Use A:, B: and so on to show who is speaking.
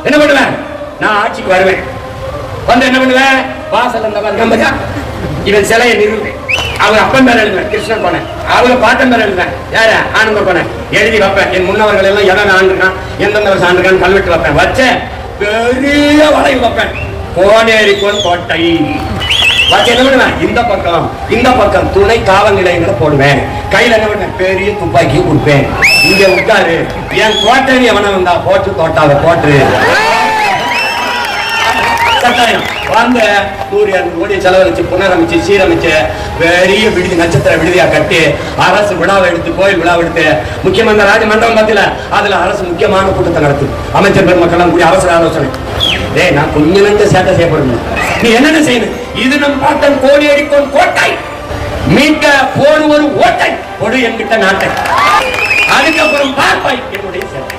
A: என்ன பண்ணுவேன்? நான் ஆட்சிக்கு வருவேன். வந்து என்ன பண்ணுவேன்? வாசல் அந்த மாதிரி இவன் சிலையை நிறுவேன். அவர் அப்பன் பேர் எழுதுவேன், கிருஷ்ணன் போனேன். அவரை பாட்டன் பேர் எழுதுவேன், யார ஆனந்த போனேன். எழுதி வைப்பேன். என் முன்னவர்கள் எல்லாம் எவன் ஆண்டுருக்கான், எந்தெந்த வருஷம் ஆண்டுருக்கான்னு கல்வெட்டு வைப்பேன். வச்ச பெரிய வளைவு வைப்பேன். கோனேரிக்கோன் கோட்டை வச்சு என்ன பண்ணுவேன்? இந்த பக்கம் துணை காவல் நிலையங்களை போடுவேன். கையில என்ன பண்ணுவேன்? பெரிய துப்பாக்கி கொடுப்பேன். இங்க உட்காரு, என் கோட்டை எவன வந்தா போட்டு தோட்டாவை போட்டு கட்டாயம் வாங்க. 100 கோடி செலவழிச்சு புனரமைச்சு சீரமைச்சு பெரிய விடுதி, நட்சத்திர விடுதியா கட்டி அரசு விழாவை எடுத்து, கோயில் விழாவை எடுத்து, முக்கியமான இந்த ராஜமண்டபம் பத்தில அதுல அரசு முக்கியமான கூட்டத்தை நடத்து. அமைச்சர் பெருமக்கள் கூடிய அவசர ஆலோசனை. டேய், நான் கொஞ்சம் நஞ்ச சேட்டை செய்யப்படணும். நீ என்னென்ன செய்யணும்? இது நம் பாட்டன் கோனேரிக்கோன் கோட்டை, மீட்ட போன் ஒரு ஓட்டை கொடு என்கிட்ட நாட்டை, அதுக்கப்புறம் பார்ப்பாய் என்னுடைய சேட்டை.